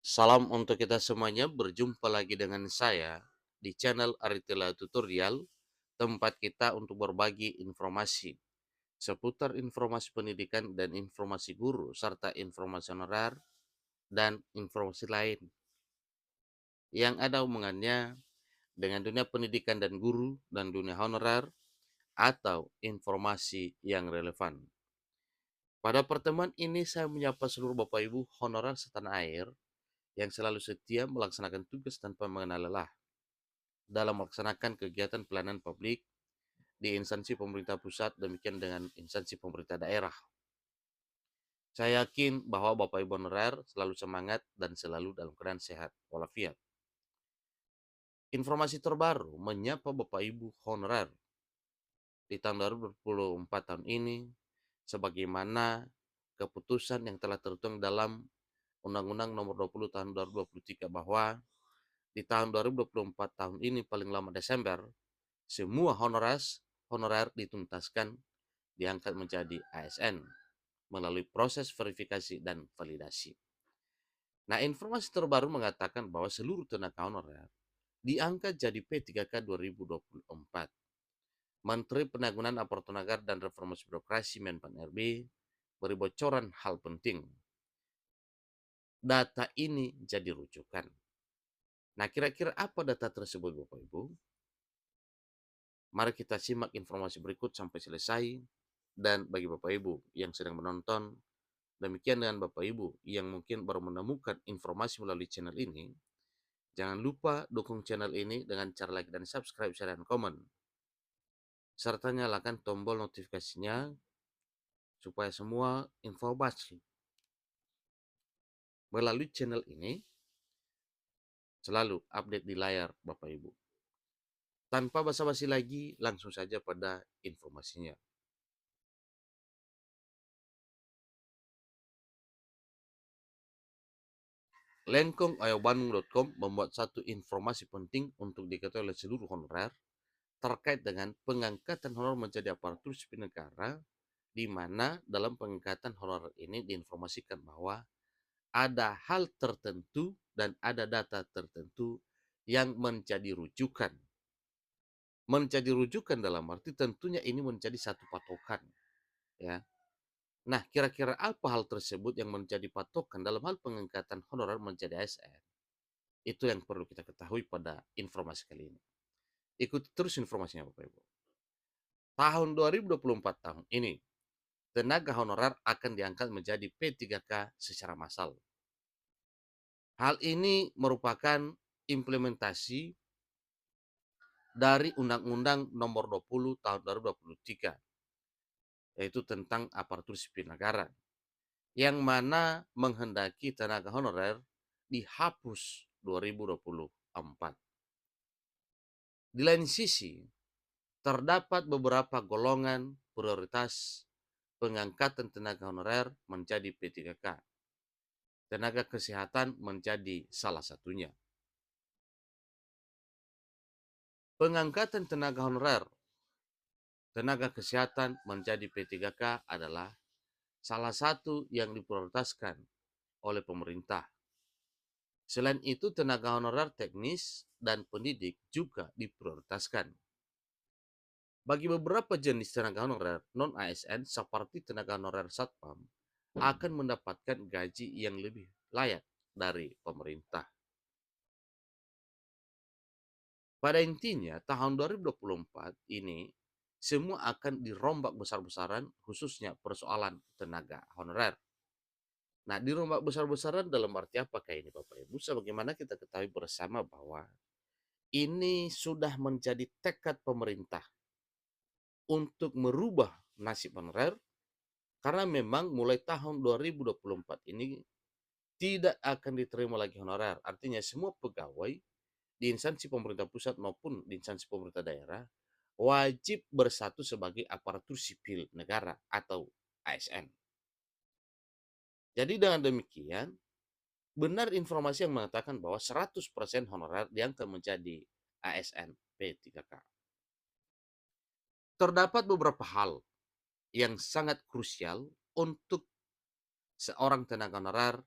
Salam untuk kita semuanya, berjumpa lagi dengan saya di channel Aritila Tutorial, tempat kita untuk berbagi informasi seputar informasi pendidikan dan informasi guru, serta informasi honorer dan informasi lain yang ada hubungannya dengan dunia pendidikan dan guru dan dunia honorer atau informasi yang relevan. Pada pertemuan ini saya menyapa seluruh Bapak Ibu honorer setanah air yang selalu setia melaksanakan tugas tanpa mengenal lelah dalam melaksanakan kegiatan pelayanan publik di instansi pemerintah pusat, demikian dengan instansi pemerintah daerah. Saya yakin bahwa Bapak Ibu honorer selalu semangat dan selalu dalam keadaan sehat walafiat. Informasi terbaru menyapa Bapak Ibu honorer di tahun 2024 tahun ini, sebagaimana keputusan yang telah tertuang dalam Undang-Undang Nomor 20 Tahun 2023 bahwa di tahun 2024 tahun ini paling lama Desember, semua honorer dituntaskan diangkat menjadi ASN melalui proses verifikasi dan validasi. Nah, informasi terbaru mengatakan bahwa seluruh tenaga honorer diangkat jadi P3K 2024. Menteri Penanggulangan Aparatur Negara dan Reformasi Birokrasi Menpan RB beri bocoran hal penting. Data ini jadi rujukan. Nah, kira-kira apa data tersebut, Bapak Ibu? Mari kita simak informasi berikut sampai selesai. Dan bagi Bapak Ibu yang sedang menonton, demikian dengan Bapak Ibu yang mungkin baru menemukan informasi melalui channel ini, jangan lupa dukung channel ini dengan cara like dan subscribe, share, dan komen. Serta nyalakan tombol notifikasinya supaya semua informasi melalui channel ini selalu update di layar Bapak Ibu. Tanpa basa-basi lagi, langsung saja pada informasinya. Lengkong.bandung.com membuat satu informasi penting untuk diketahui oleh seluruh honorer terkait dengan pengangkatan honorer menjadi aparatur sipil negara, di mana dalam pengangkatan honorer ini diinformasikan bahwa ada hal tertentu dan ada data tertentu yang menjadi rujukan. Menjadi rujukan dalam arti tentunya ini menjadi satu patokan, ya. Nah, kira-kira apa hal tersebut yang menjadi patokan dalam hal pengangkatan honorer menjadi ASN? Itu yang perlu kita ketahui pada informasi kali ini. Ikuti terus informasinya Bapak Ibu. Tahun 2024 tahun ini, tenaga honorer akan diangkat menjadi P3K secara massal. Hal ini merupakan implementasi dari Undang-Undang Nomor 20 Tahun 2023, yaitu tentang aparatur sipil negara, yang mana menghendaki tenaga honorer dihapus 2024. Di lain sisi, terdapat beberapa golongan prioritas pengangkatan tenaga honorer menjadi P3K. Tenaga kesehatan menjadi salah satunya. Pengangkatan tenaga honorer, tenaga kesehatan menjadi P3K adalah salah satu yang diprioritaskan oleh pemerintah. Selain itu, tenaga honorer teknis dan pendidik juga diprioritaskan. Bagi beberapa jenis tenaga honorer non-ASN seperti tenaga honorer satpam akan mendapatkan gaji yang lebih layak dari pemerintah. Pada intinya, tahun 2024 ini semua akan dirombak besar-besaran, khususnya persoalan tenaga honorer. Nah, dirombak besar-besaran dalam arti apakah ini Bapak Ibu? Sebagaimana kita ketahui bersama bahwa ini sudah menjadi tekad pemerintah untuk merubah nasib honorer, karena memang mulai tahun 2024 ini tidak akan diterima lagi honorer. Artinya semua pegawai di instansi pemerintah pusat maupun di instansi pemerintah daerah wajib bersatu sebagai aparatur sipil negara atau ASN. Jadi dengan demikian, benar informasi yang mengatakan bahwa 100% honorer diangkat menjadi ASN P3K. Terdapat beberapa hal yang sangat krusial untuk seorang tenaga honorer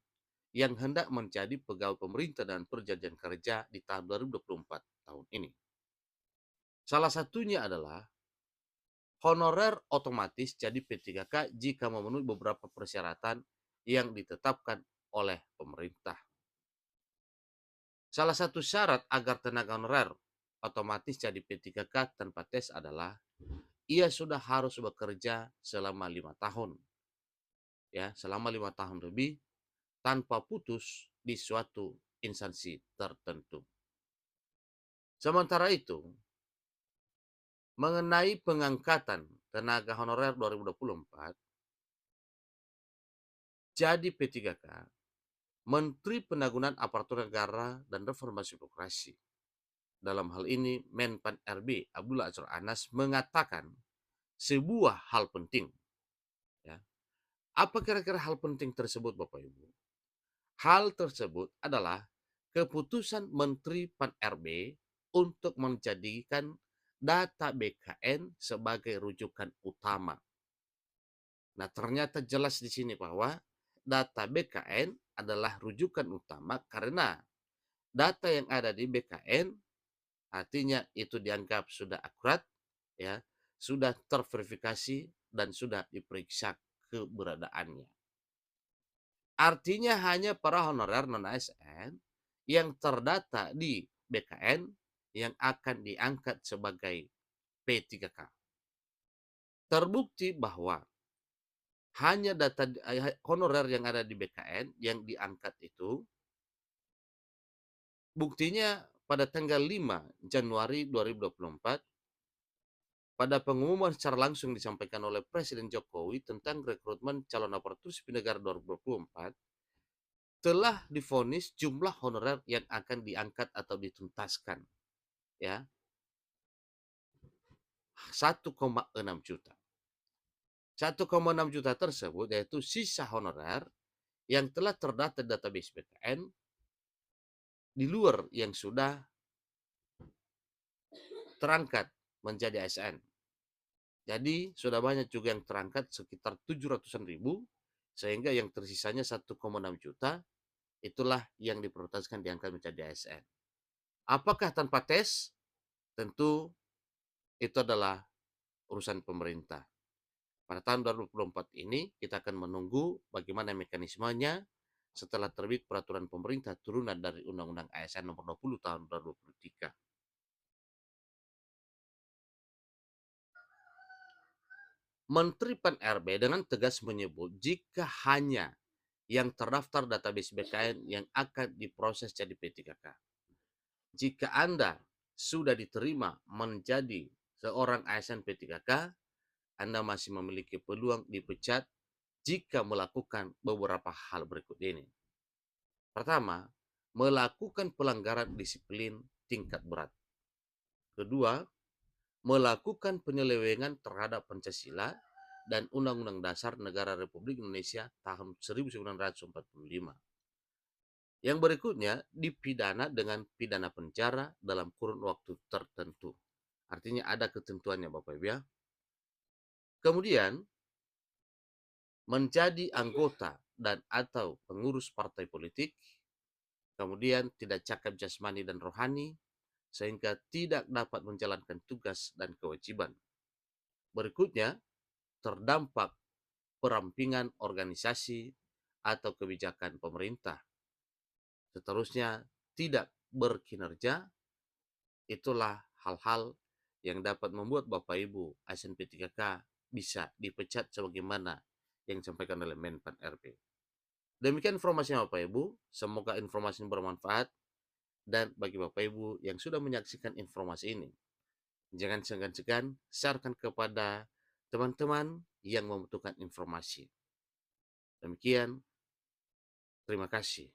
yang hendak menjadi pegawai pemerintah dan perjanjian kerja di tahun 2024 tahun ini. Salah satunya adalah honorer otomatis jadi P3K jika memenuhi beberapa persyaratan yang ditetapkan oleh pemerintah. Salah satu syarat agar tenaga honorer otomatis jadi P3K tanpa tes adalah ia sudah harus bekerja selama 5 tahun, ya, selama 5 tahun lebih tanpa putus di suatu instansi tertentu. Sementara itu, mengenai pengangkatan tenaga honorer 2024 jadi P3K, Menteri Penanggulangan Aparatur Negara dan Reformasi Birokrasi, dalam hal ini Menpan RB Abdullah Azwar Anas, mengatakan sebuah hal penting. Ya. Apa kira-kira hal penting tersebut, Bapak Ibu? Hal tersebut adalah keputusan Menteri Pan RB untuk menjadikan data BKN sebagai rujukan utama. Nah, ternyata jelas di sini bahwa data BKN adalah rujukan utama karena data yang ada di BKN artinya itu dianggap sudah akurat, ya, sudah terverifikasi dan sudah diperiksa keberadaannya. Artinya hanya para honorer non-ASN yang terdata di BKN yang akan diangkat sebagai P3K. Terbukti bahwa hanya data honorer yang ada di BKN yang diangkat itu, buktinya pada tanggal 5 Januari 2024, pada pengumuman secara langsung disampaikan oleh Presiden Jokowi tentang rekrutmen calon aparatur sipil negara 2024, telah divonis jumlah honorer yang akan diangkat atau dituntaskan, ya, 1,6 juta. 1,6 juta tersebut yaitu sisa honorer yang telah terdata di database BKN di luar yang sudah terangkat menjadi ASN. Jadi sudah banyak juga yang terangkat sekitar 700-an ribu, sehingga yang tersisanya 1,6 juta itulah yang diprioritaskan diangkat menjadi ASN. Apakah tanpa tes? Tentu itu adalah urusan pemerintah. Pada tahun 2024 ini kita akan menunggu bagaimana mekanismenya setelah terbit peraturan pemerintah turunan dari Undang-Undang ASN nomor 20 tahun 2023. Menteri Pan RB dengan tegas menyebut jika hanya yang terdaftar database BKN yang akan diproses jadi P3K. Jika Anda sudah diterima menjadi seorang ASN P3K, Anda masih memiliki peluang dipecat jika melakukan beberapa hal berikut ini. Pertama, melakukan pelanggaran disiplin tingkat berat. Kedua, melakukan penyelewengan terhadap Pancasila dan Undang-Undang Dasar Negara Republik Indonesia tahun 1945. Yang berikutnya, dipidana dengan pidana penjara dalam kurun waktu tertentu. Artinya ada ketentuannya, Bapak Ibu, ya. Kemudian, menjadi anggota dan atau pengurus partai politik, kemudian tidak cakap jasmani dan rohani, sehingga tidak dapat menjalankan tugas dan kewajiban. Berikutnya, terdampak perampingan organisasi atau kebijakan pemerintah. Seterusnya, tidak berkinerja. Itulah hal-hal yang dapat membuat Bapak Ibu ASN P3K bisa dipecat sebagaimana yang disampaikan oleh Menpan RB. Demikian informasinya Bapak Ibu, semoga informasi ini bermanfaat, dan bagi Bapak Ibu yang sudah menyaksikan informasi ini, jangan segan-segan sharekan kepada teman-teman yang membutuhkan informasi. Demikian, terima kasih.